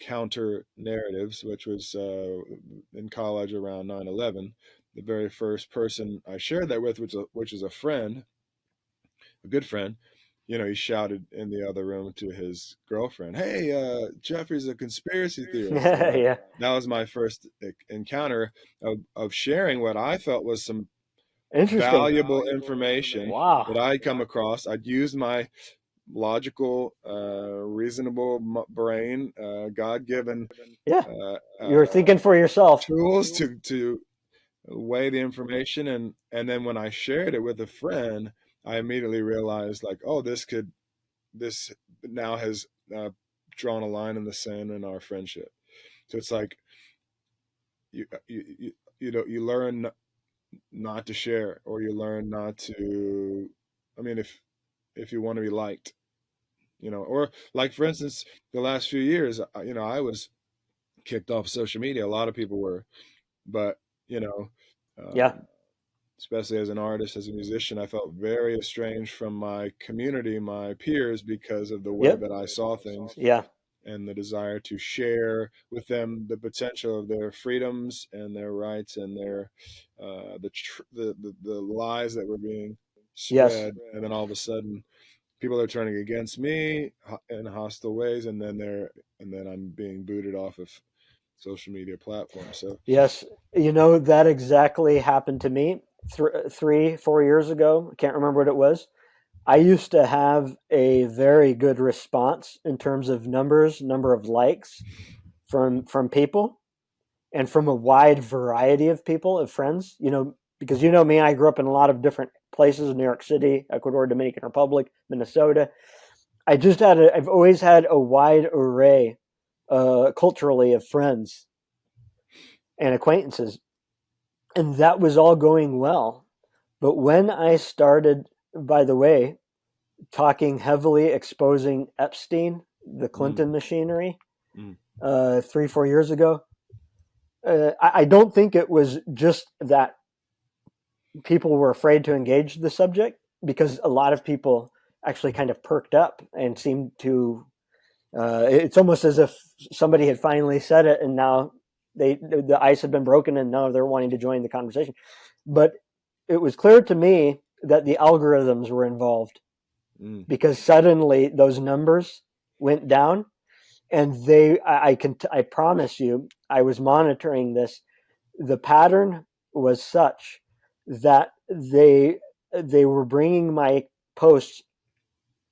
counter narratives, which was in college around 9/11, the very first person I shared that with, which is a friend, a good friend, he shouted in the other room to his girlfriend, "Hey, Jeffrey's a conspiracy theorist." Yeah. That was my first encounter of sharing what I felt was some valuable information that I'd come across. I'd use my logical, reasonable brain, God-given, you're thinking for yourself, tools to weigh the information, and then when I shared it with a friend, I immediately realized, like, oh, this now has drawn a line in the sand in our friendship. So it's like you learn not to share, or you learn not to. I mean, if you want to be liked, or like, for instance, the last few years, I was kicked off social media. A lot of people were, but especially as an artist, as a musician, I felt very estranged from my community, my peers, because of the way that I saw things. Yeah. And the desire to share with them the potential of their freedoms and their rights, and their the lies that were being spread. And then all of a sudden, people are turning against me in hostile ways, and then I'm being booted off of social media platforms. So yes, that exactly happened to me 3-4 years ago. I can't remember what it was. I used to have a very good response in terms of number of likes from people, and from a wide variety of people, of friends. Because me, I grew up in a lot of different places: New York City, Ecuador, Dominican Republic, Minnesota. I've always had a wide array, culturally, of friends and acquaintances, and that was all going well. But when I started, by the way, talking heavily, exposing Epstein, the Clinton machinery, 3-4 years ago, I don't think it was just that people were afraid to engage the subject, because a lot of people actually kind of perked up and seemed to. It's almost as if somebody had finally said it, and now the ice had been broken, and now they're wanting to join the conversation. But it was clear to me that the algorithms were involved, because suddenly those numbers went down, and I promise you, I was monitoring this. The pattern was such that they were bringing my posts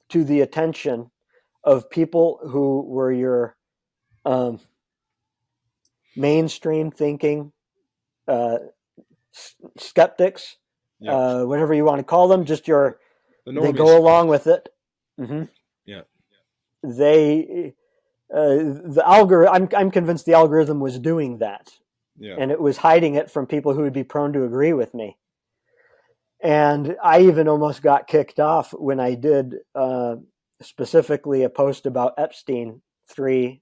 to the attention of people who were your mainstream thinking skeptics, whatever you want to call them, just they go along with it. Mm-hmm. Yeah. The algorithm. I'm convinced the algorithm was doing that, and it was hiding it from people who would be prone to agree with me. And I even almost got kicked off when I did specifically a post about Epstein 3-4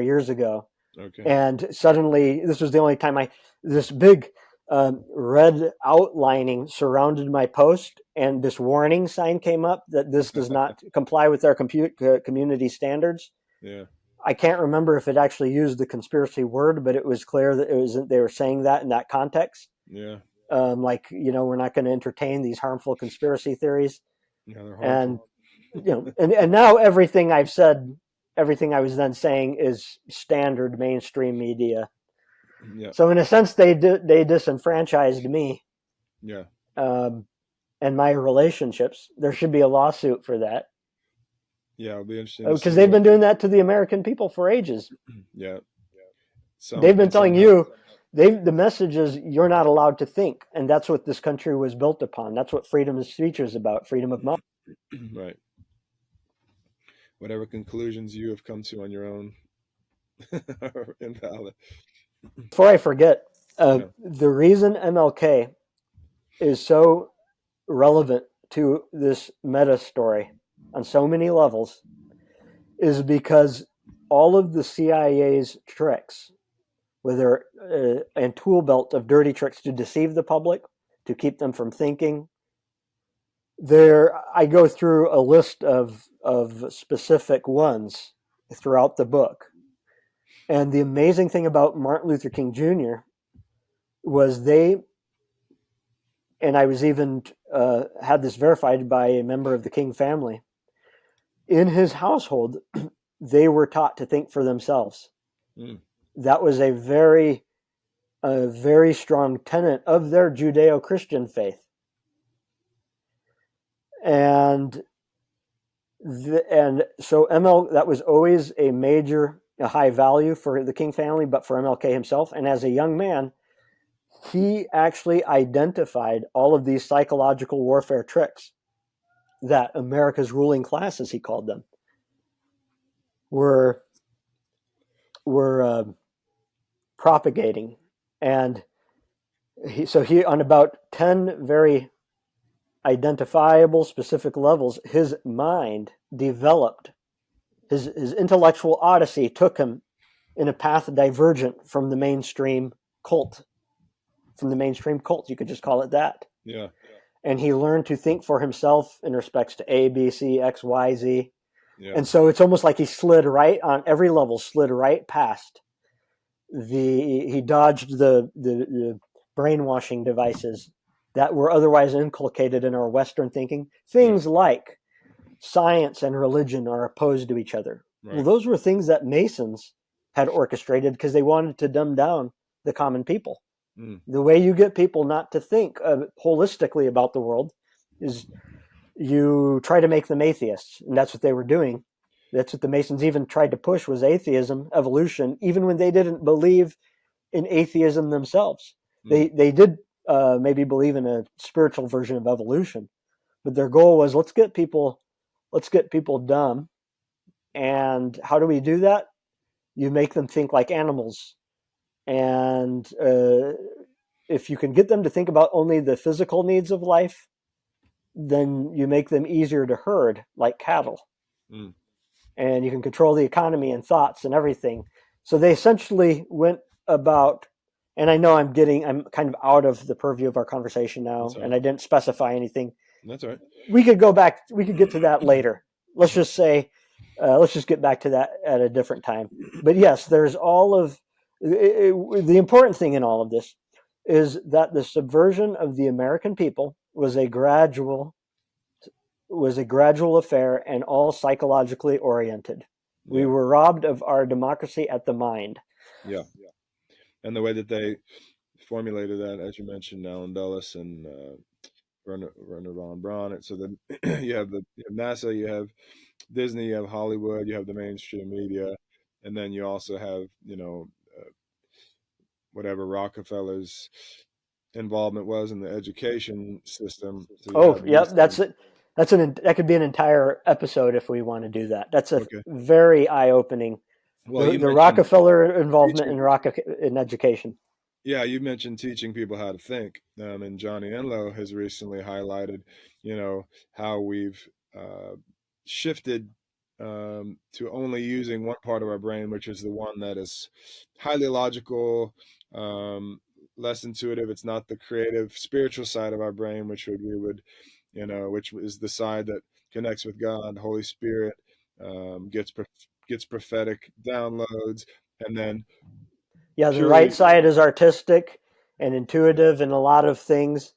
years ago. Okay. And suddenly, this was the only time this big red outlining surrounded my post, and this warning sign came up that this does not comply with our community standards. Yeah. I can't remember if it actually used the conspiracy word, but it was clear that they were saying that in that context. Yeah. Like, we're not going to entertain these harmful conspiracy theories. Yeah, they're And, harmful. and now everything I've said, everything I was then saying is standard mainstream media. Yeah. So in a sense, they disenfranchised me. Yeah. And my relationships. There should be a lawsuit for that. Yeah, it'll be interesting to Because see they've what. been doing that to the American people for ages. Yeah. They've been telling Somehow. you, the message is you're not allowed to think, and that's what this country was built upon. That's what freedom of speech is about, freedom of mind. Right. Whatever conclusions you have come to on your own are invalid. Before I forget, Yeah. the reason MLK is so relevant to this meta story on so many levels is because all of the CIA's tricks, whether and tool belt of dirty tricks to deceive the public, to keep them from thinking. I go through a list of specific ones throughout the book. And the amazing thing about Martin Luther King Jr. was and I was even had this verified by a member of the King family, in his household, they were taught to think for themselves. Mm. That was a very strong tenet of their Judeo-Christian faith. And so that was always a high value for the King family, but for MLK himself. And as a young man, he actually identified all of these psychological warfare tricks that America's ruling class, as he called them, were propagating. And he on about 10 very identifiable specific levels, his mind developed, his intellectual odyssey took him in a path divergent from the mainstream cult. You could just call it that. Yeah. And he learned to think for himself in respects to A, B, C, X, Y, Z. Yeah. And so it's almost like he slid right on every level, slid right past he dodged the brainwashing devices that were otherwise inculcated in our Western thinking. Things like science and religion are opposed to each other. Right. Well, those were things that Masons had orchestrated because they wanted to dumb down the common people. Mm. The way you get people not to think holistically about the world is you try to make them atheists, and that's what they were doing. That's what the Masons even tried to push, was atheism, evolution, even when they didn't believe in atheism themselves. Mm. They did maybe believe in a spiritual version of evolution, but their goal was let's get people dumb. And how do we do that? You make them think like animals. And if you can get them to think about only the physical needs of life, then you make them easier to herd like cattle. Mm. And you can control the economy and thoughts and everything. So they essentially went about, and I know I'm kind of out of the purview of our conversation now, Right. and I didn't specify anything. That's all right. We could get to that later. Let's just get back to that at a different time. But yes, there's the important thing in all of this is that the subversion of the American people was a gradual affair and all psychologically oriented. Yeah. We were robbed of our democracy at the mind. Yeah. And the way that they formulated that, as you mentioned, Alan Dulles and Werner von Braun. And so then you have NASA, you have Disney, you have Hollywood, you have the mainstream media, and then you also have, whatever Rockefeller's involvement was in the education system. So that's it. That could be an entire episode if we want to do that. That's very eye-opening. Well, the Rockefeller involvement in education. Yeah, you mentioned teaching people how to think, and Johnny Enlow has recently highlighted, how we've shifted to only using one part of our brain, which is the one that is highly logical, less intuitive. It's not the creative, spiritual side of our brain, which is the side that connects with God, Holy Spirit, gets prophetic downloads, and then Yeah, the right purely, side is artistic and intuitive in a lot of things.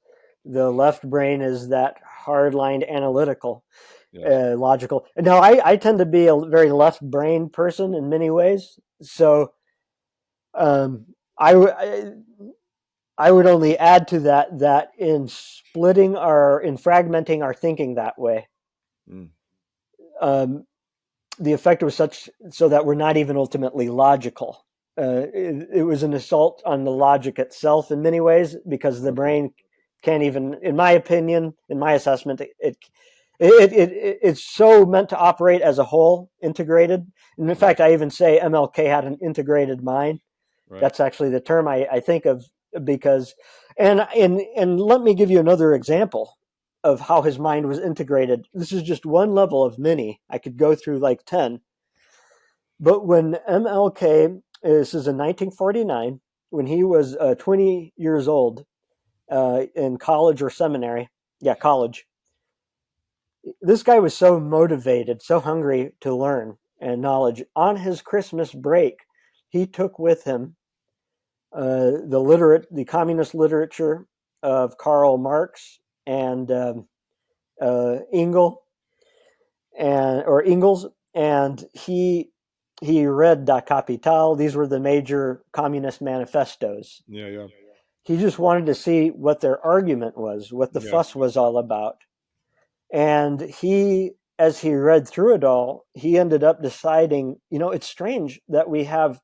The left brain is that hard-lined analytical, yeah, logical. Now, I tend to be a very left-brain person in many ways, so um, I I would only add to that in fragmenting our thinking that way, mm, um, the effect was such so that we're not even ultimately logical. It was an assault on the logic itself in many ways because the okay, brain can't even, in my opinion, in my assessment, it's so meant to operate as a whole, integrated. And in right, fact, I even say MLK had an integrated mind. right, That's actually the term I think of because, and let me give you another example of how his mind was integrated. This is just one level of many. I could go through like 10. But when MLK, this is in 1949, when he was 20 years old in college or seminary, yeah, college, this guy was so motivated, so hungry to learn and knowledge. On his Christmas break, he took with him the communist literature of Karl Marx and Engels, and he read Da Capital. These were the major communist manifestos. yeah, yeah, He just wanted to see what their argument was, what the yeah, fuss was all about. And as he read through it all, he ended up deciding, it's strange that we have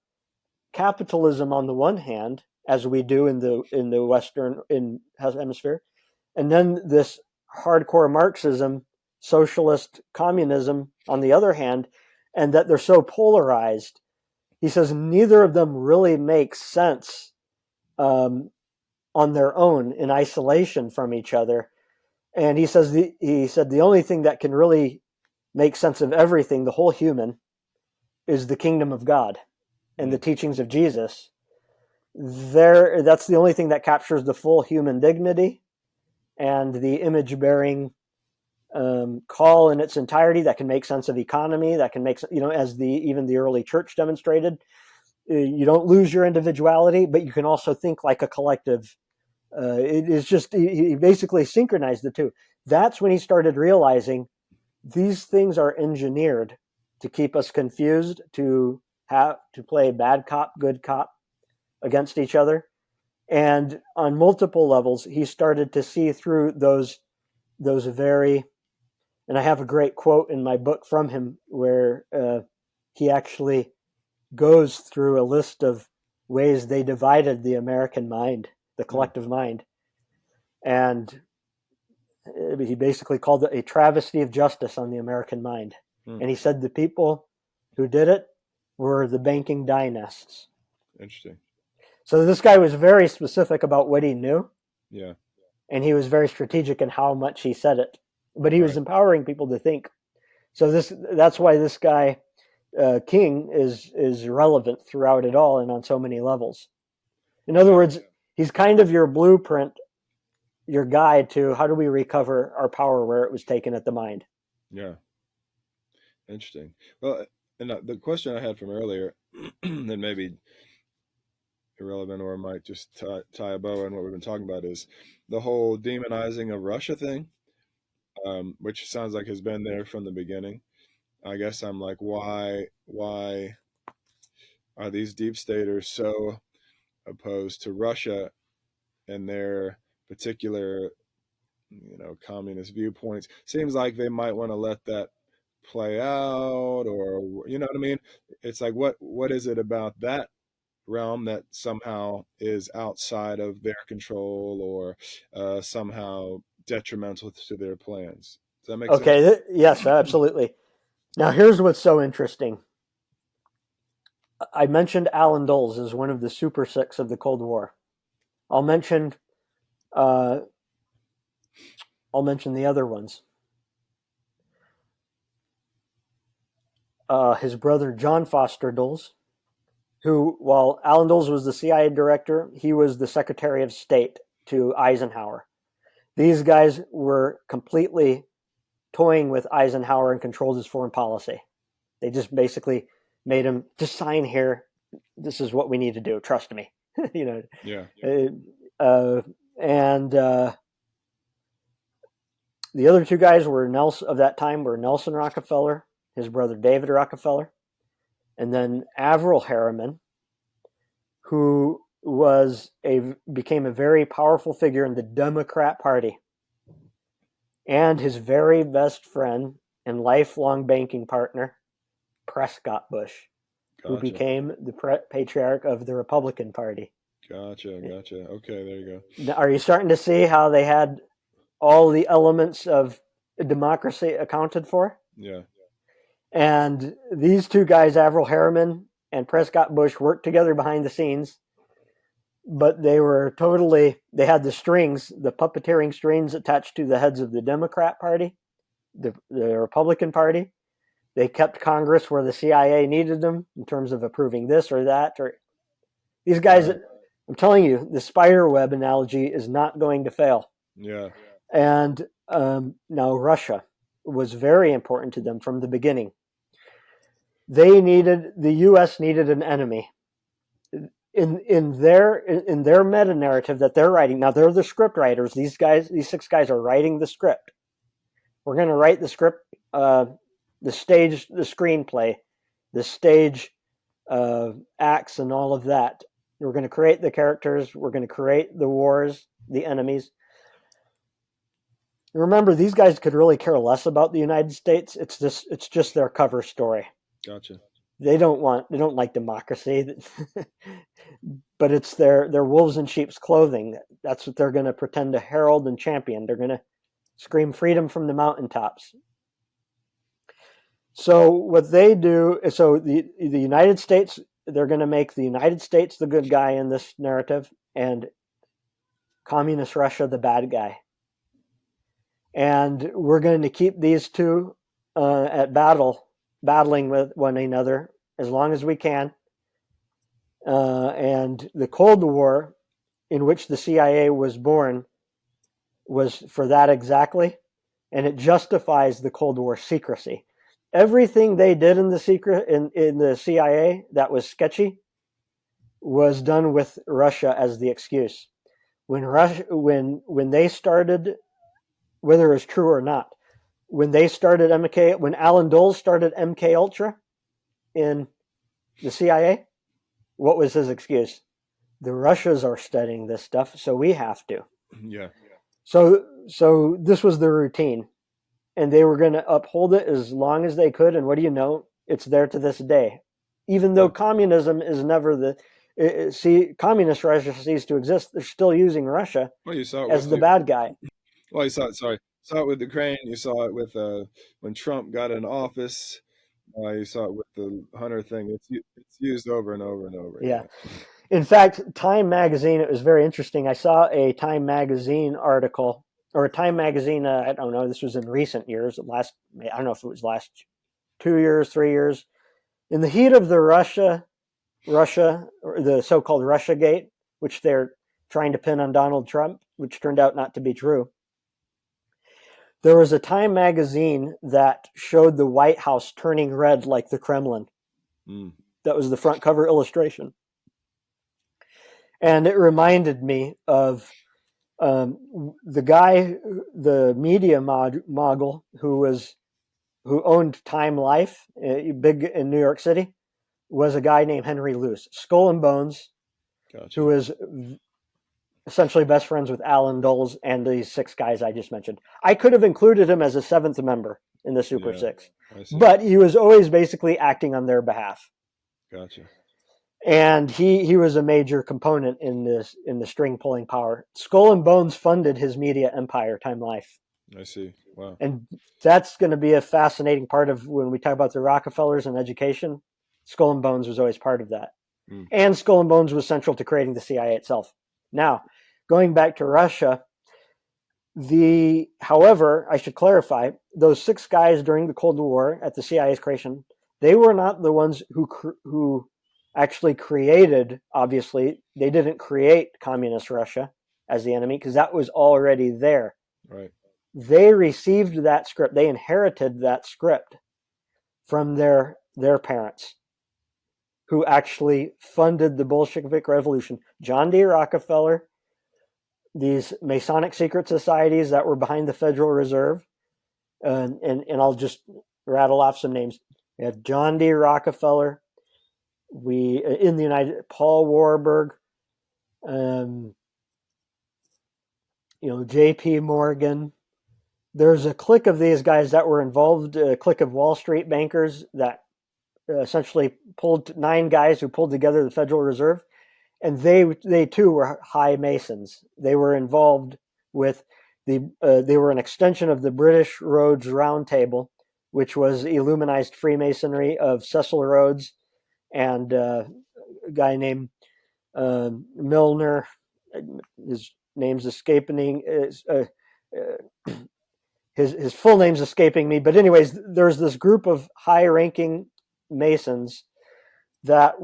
capitalism on the one hand, as we do in the Western hemisphere, and then this hardcore Marxism, socialist communism on the other hand, and that they're so polarized. He says neither of them really makes sense um, on their own in isolation from each other. And he said the only thing that can really make sense of everything, the whole human, is the kingdom of God and the mm, teachings of Jesus. That's the only thing that captures the full human dignity and the image bearing call in its entirety that can make sense of economy, that can make, as even the early church demonstrated, you don't lose your individuality, but you can also think like a collective. It is just, he basically synchronized the two. That's when he started realizing these things are engineered to keep us confused, to play bad cop, good cop against each other. And on multiple levels, he started to see through those very, and I have a great quote in my book from him where he actually goes through a list of ways they divided the American mind, the mm, collective mind. And he basically called it a travesty of justice on the American mind. mm. And he said the people who did it were the banking dynasts. Interesting. So this guy was very specific about what he knew, Yeah, and he was very strategic in how much he said it. But he was right. empowering people to think. So that's why this guy King is relevant throughout it all and on so many levels. In other Yeah, words, he's kind of your blueprint, your guide to how do we recover our power where it was taken at the mind. yeah. Interesting. Well, and the question I had from earlier, that maybe irrelevant or might just tie a bow on what we've been talking about, is the whole demonizing of Russia thing, which sounds like has been there from the beginning. I guess I'm like, why are these deep staters so opposed to Russia and their particular, communist viewpoints? Seems like they might want to let that play out, or you know what I mean? It's like, what is it about that realm that somehow is outside of their control, or somehow detrimental to their plans? Does that make sense? Okay, yes, absolutely. Now, here's what's so interesting. I mentioned Alan Dulles as one of the Super Six of the Cold War. I'll mention uh, I'll mention the other ones. His brother John Foster Dulles, who, while Allen Dulles was the CIA director, he was the Secretary of State to Eisenhower. These guys were completely toying with Eisenhower and controlled his foreign policy. They just basically made him just sign here. This is what we need to do. Trust me. Yeah. And the other two guys were of that time were Nelson Rockefeller, his brother David Rockefeller, and then Averell Harriman, who became a very powerful figure in the Democrat Party, and his very best friend and lifelong banking partner, Prescott Bush, who became the patriarch of the Republican Party. Gotcha. Okay, there you go. Now, are you starting to see how they had all the elements of democracy accounted for? Yeah. And these two guys, Averell Harriman and Prescott Bush, worked together behind the scenes, but they had the strings, the puppeteering strings attached to the heads of the Democrat Party, the Republican Party. They kept Congress where the CIA needed them in terms of approving this or that. Or these guys, I'm telling you, the spider web analogy is not going to fail. Yeah. And now Russia was very important to them from the beginning. The U.S. needed an enemy. In their meta narrative that they're writing. Now they're the script writers. These 6 guys are writing the script. We're going to write the script, the screenplay, the stage acts, and all of that. We're going to create the characters. We're going to create the wars, the enemies. Remember, these guys could really care less about the United States. It's just their cover story. Gotcha. They don't like democracy, but it's their wolves in sheep's clothing. That's what they're going to pretend to herald and champion. They're going to scream freedom from the mountaintops. So what they do is, the United States, they're going to make the United States the good guy in this narrative, and communist Russia the bad guy. And we're going to keep these two at battling with one another as long as we can. And the Cold War, in which the CIA was born, was for that exactly, and it justifies the Cold War secrecy. Everything they did in the CIA that was sketchy was done with Russia as the excuse. When they started, whether it's true or not, when they started MK, when Allen Dulles started MK Ultra in the CIA, what was his excuse? The Russians are studying this stuff, so we have to. Yeah. So this was the routine, and they were going to uphold it as long as they could. And what do you know? It's there to this day, even though communism is never communist Russia ceased to exist. They're still using Russia as the bad guy. Well, you saw it with Ukraine. You saw it with when Trump got in office. You saw it with the Hunter thing. It's used over and over and over. Yeah. In fact, Time Magazine, it was very interesting. I saw a Time Magazine article, or a Time Magazine, I don't know, this was in recent years, I don't know if it was last 2 years, 3 years. In the heat of the Russia, or the so-called Russiagate, which they're trying to pin on Donald Trump, which turned out not to be true. There was a Time Magazine that showed the White House turning red like the Kremlin. That was the front cover illustration. And it reminded me of the guy, the media mogul who owned Time Life, big in New York City, was a guy named Henry Luce, Skull and Bones, Gotcha. who was essentially best friends with Allen Dulles and these 6 guys I just mentioned. I could have included him as a 7th member in the Super 6, but he was always basically acting on their behalf. Gotcha. And he was a major component in the string pulling power. Skull and Bones funded his media empire, Time Life. I see. Wow. And that's going to be a fascinating part of when we talk about the Rockefellers and education. Skull and Bones was always part of that. And Skull and Bones was central to creating the CIA itself. Now, going back to Russia, however, I should clarify, those 6 guys during the Cold War at the CIA's creation, they were not the ones who actually created, obviously, they didn't create communist Russia as the enemy because that was already there. Right. They received that script. They inherited that script from their parents, who actually funded the Bolshevik Revolution. John D. Rockefeller, these Masonic secret societies that were behind the Federal Reserve, and I'll just rattle off some names. We had John D. Rockefeller, in the United, Paul Warburg, J.P. Morgan. There's a clique of these guys that were involved, a clique of Wall Street bankers that essentially pulled 9 guys who pulled together the Federal Reserve, and they too were high Masons. They were involved with they were an extension of the British Rhodes Round Table, which was Illuminized Freemasonry of Cecil Rhodes and a guy named Milner. His name's escaping. His full name's escaping me, but anyways, there's this group of high-ranking Masons that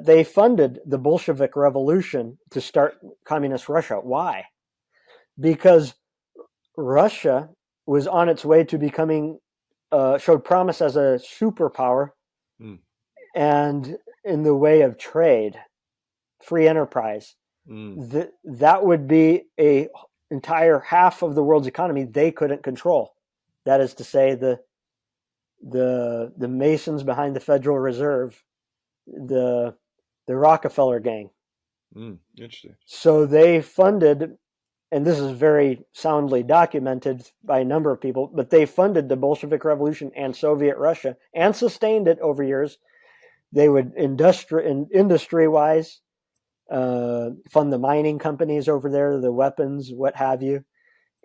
they funded the Bolshevik Revolution to start communist Russia. Why? Because Russia was on its way to becoming, showed promise as a superpower, and in the way of trade, free enterprise. That would be a entire half of the world's economy they couldn't control. That is to say, the Masons behind the Federal Reserve, the Rockefeller gang. Interesting. So they funded, and this is very soundly documented by a number of people, but they funded the Bolshevik Revolution and Soviet Russia and sustained it over years. They would industry-wise fund the mining companies over there, the weapons, what have you.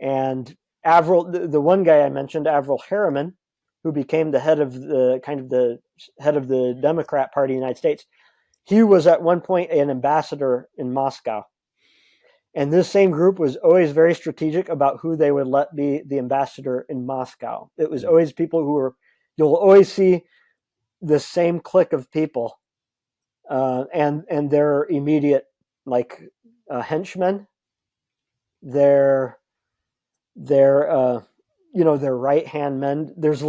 And the one guy I mentioned, Averell Harriman, who became the head of the head of the Democrat Party in the United States, he was at one point an ambassador in Moscow. And this same group was always very strategic about who they would let be the ambassador in Moscow. It was always people you'll always see the same clique of people, and their immediate henchmen, their right hand men. There's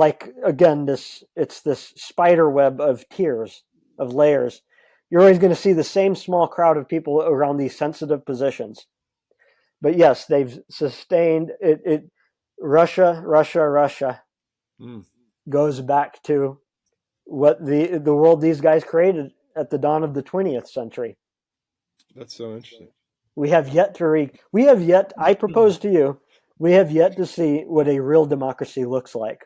it's this spider web of tiers, of layers. You're always going to see the same small crowd of people around these sensitive positions. But yes, they've sustained it. Russia goes back to what the world these guys created at the dawn of the 20th century. That's so interesting. I propose to you, we have yet to see what a real democracy looks like.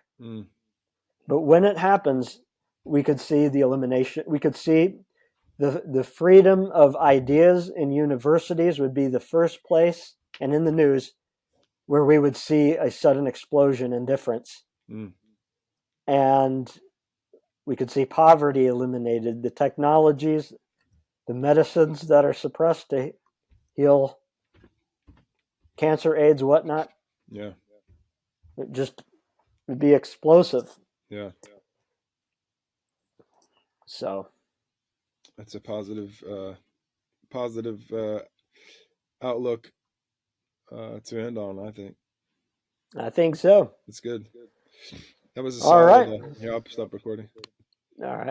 But when it happens, we could see the elimination. We could see the freedom of ideas in universities would be the first place, and in the news, where we would see a sudden explosion in difference. And we could see poverty eliminated, the technologies, the medicines that are suppressed to heal cancer, AIDS, whatnot. Yeah. It just would be explosive. Yeah. So that's a positive outlook to end on, I think. I think so. It's good. That was a All solid. right. Here, I'll stop recording. All right.